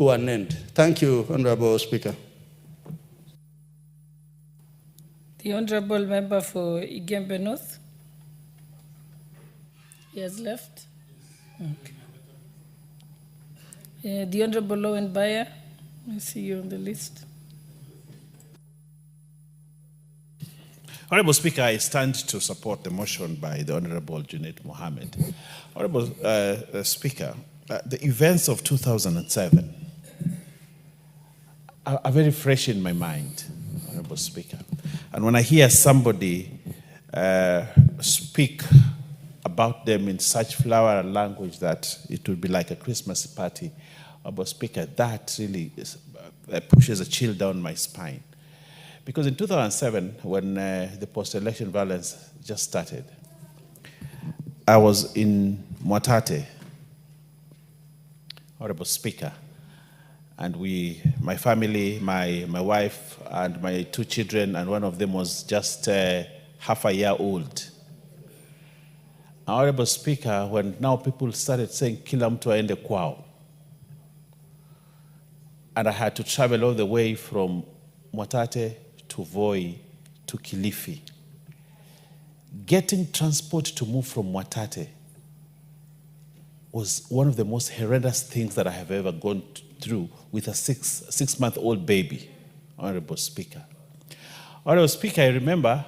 who are named. Thank you, Honorable Speaker. The Honorable Member for Igembe North. He has left. Okay. The Honorable Owen Baya. I see you on the list. Honorable Speaker, I stand to support the motion by the Honorable Junaid Mohammed. Honorable Speaker, the events of 2007 are very fresh in my mind, Honorable Speaker. And when I hear somebody speak about them in such flowery language that it would be like a Christmas party, Honorable Speaker, that really pushes a chill down my spine. Because in 2007, when the post-election violence just started, I was in Mwatate, Honorable Speaker, and my family, my wife, and my 2 children, and one of them was just half a year old. Honorable Speaker, when now people started saying, "Kila mtu aende kwao," and I had to travel all the way from Mwatate to Voi to Kilifi. Getting transport to move from Mwatate was one of the most horrendous things that I have ever gone through with a six-month-old baby, Honorable Speaker. Honorable Speaker, I remember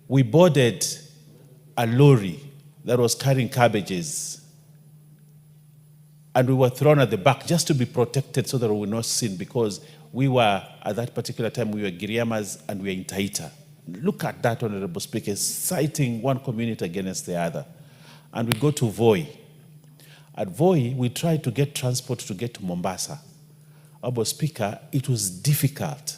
we boarded a lorry that was carrying cabbages, and we were thrown at the back just to be protected so that we were not seen, because we were, at that particular time, we were Giriamas and we were in Taita. Look at that, Honorable Speaker, citing one community against the other. And we go to Voi. At Voi, we tried to get transport to get to Mombasa. Honorable Speaker, it was difficult.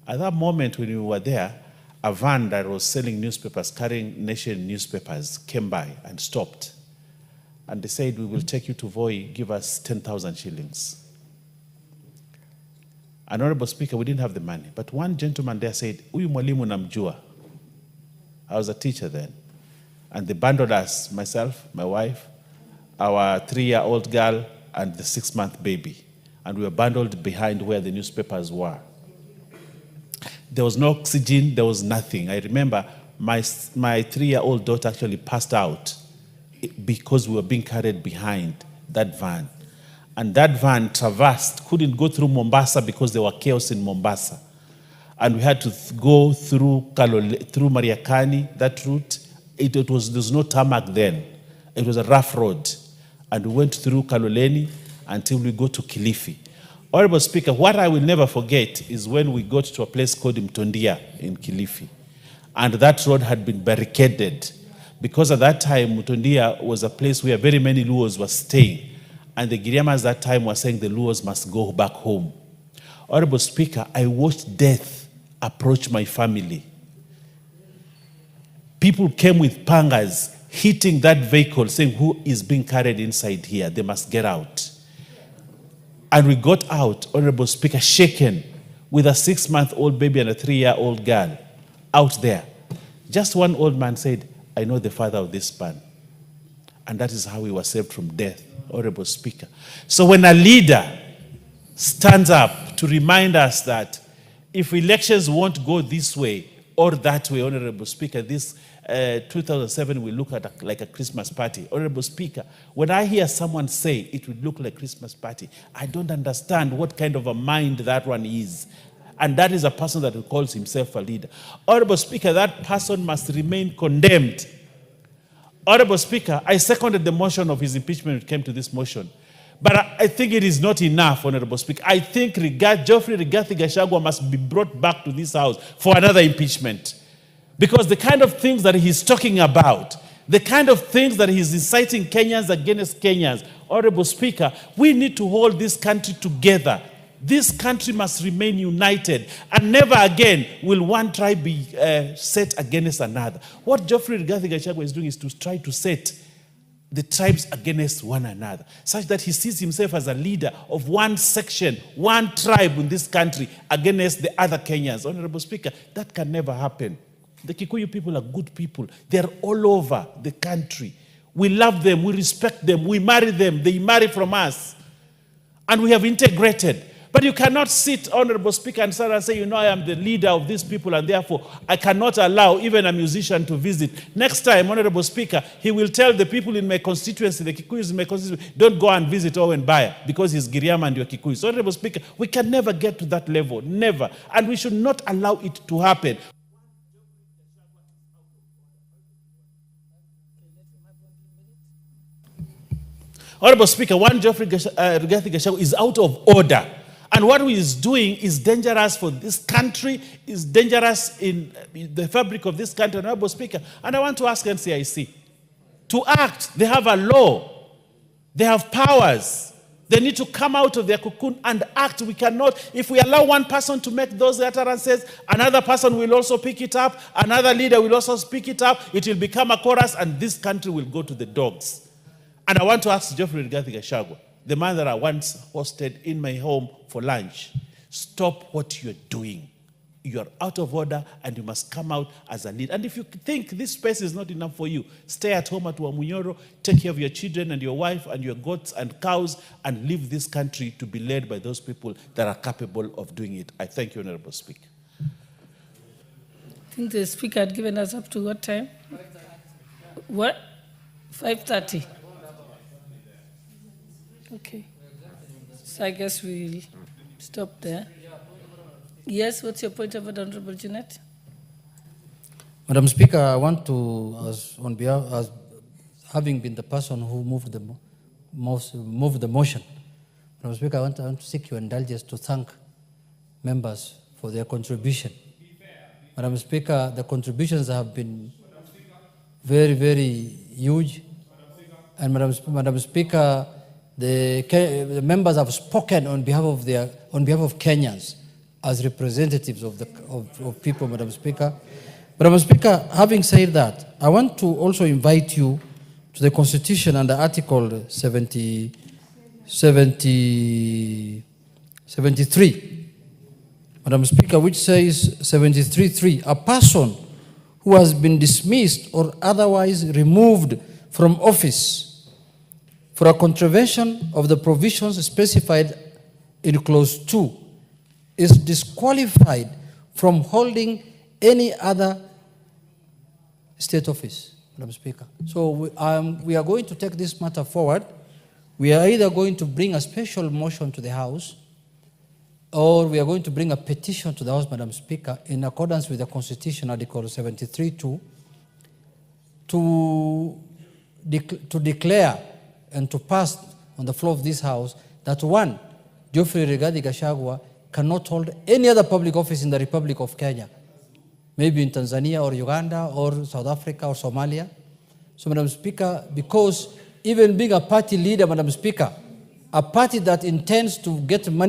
At that moment when we were there, a van that was selling newspapers, carrying Nation newspapers, came by and stopped. And they said, "We will take you to Voi, give us 10,000 shillings. And Honorable Speaker, we didn't have the money. But one gentleman there said, "Uyu mwalimu namjua." I was a teacher then. And they bundled us, myself, my wife, our 3-year-old girl, and the 6-month baby. And we were bundled behind where the newspapers were. There was no oxygen, there was nothing. I remember my 3-year-old daughter actually passed out because we were being carried behind that van. And that van traversed, couldn't go through Mombasa because there were chaos in Mombasa. And we had to go through Mariakani, that route. There was no tarmac then. It was a rough road. And we went through Kaloleni until we go to Kilifi. Honorable Speaker, what I will never forget is when we got to a place called Mtondia in Kilifi. And that road had been barricaded, because at that time, Mtondia was a place where very many Luos were staying. And the Giriamas at that time were saying the Luos must go back home. Honorable Speaker, I watched death approach my family. People came with pangas, hitting that vehicle, saying, "Who is being carried inside here? They must get out." And we got out, Honorable Speaker, shaken, with a 6-month-old baby and a 3-year-old girl out there. Just one old man said, "I know the father of this man." And that is how we were saved from death, Honorable Speaker. So when a leader stands up to remind us that if elections won't go this way or that way, Honorable Speaker, this 2007 will look like a Christmas party. Honorable Speaker, when I hear someone say it would look like a Christmas party, I don't understand what kind of a mind that one is. And that is a person that calls himself a leader. Honorable Speaker, that person must remain condemned. Honorable Speaker, I seconded the motion of his impeachment when it came to this motion. But I think it is not enough, Honorable Speaker. I think Geoffrey Rigathi Gachagua must be brought back to this House for another impeachment. Because the kind of things that he's talking about, the kind of things that he's inciting Kenyans against Kenyans, Honorable Speaker, we need to hold this country together. This country must remain united, and never again will one tribe be set against another. What Geoffrey Rigathi Gachagua is doing is to try to set the tribes against one another, such that he sees himself as a leader of one section, one tribe in this country against the other Kenyans. Honorable Speaker, that can never happen. The Kikuyu people are good people. They're all over the country. We love them, we respect them, we marry them, they marry from us. and we have integrated. But you cannot sit, Honorable Speaker, and start and say, you know, I am the leader of these people, and therefore I cannot allow even a musician to visit. Next time, Honorable Speaker, he will tell the people in my constituency, the Kikuyus in my constituency, don't go and visit Owen Baya because he's Giriama and you're Kikuyu. So, Honorable Speaker, we can never get to that level, never. And we should not allow it to happen. Honorable Speaker, one Geoffrey Rigathi Gachagua is out of order. And what he is doing is dangerous for this country, is dangerous in the fabric of this country, Honorable Speaker. And I want to ask NCIC to act. They have a law. They have powers. They need to come out of their cocoon and act. We cannot, if we allow one person to make those utterances, another person will also pick it up, another leader will also pick it up, it will become a chorus, and this country will go to the dogs. And I want to ask Geoffrey Rigathi Gachagua, the man that I once hosted in my home for lunch, stop what you're doing. You are out of order and you must come out as a leader. And if you think this space is not enough for you, stay at home at Wamunyoro, take care of your children and your wife and your goats and cows, and leave this country to be led by those people that are capable of doing it. I thank you, Honorable Speaker. I think the Speaker had given us up to what time? What? 5:30. Okay. So I guess we'll stop there. Yes, what's your point of order, Honorable Jeanette? Madam Speaker, I want to, as having been the person who moved the motion, Madam Speaker, I want to seek your indulgence to thank members for their contribution. Madam Speaker, the contributions have been very, very huge. And Madam Speaker, the members have spoken on behalf of Kenyans as representatives of people, Madam Speaker. Madam Speaker, having said that, I want to also invite you to the Constitution under Article 73, Madam Speaker, which says 73.3, a person who has been dismissed or otherwise removed from office for a contravention of the provisions specified in Clause 2 is disqualified from holding any other state office, Madam Speaker. So we are going to take this matter forward. We are either going to bring a special motion to the House, or we are going to bring a petition to the House, Madam Speaker, in accordance with the Constitution, Article 73.2, to declare and to pass on the floor of this House that one, Geoffrey Rigathi Gachagua cannot hold any other public office in the Republic of Kenya, maybe in Tanzania or Uganda or South Africa or Somalia. So, Madam Speaker, because even being a party leader, Madam Speaker, a party that intends to get money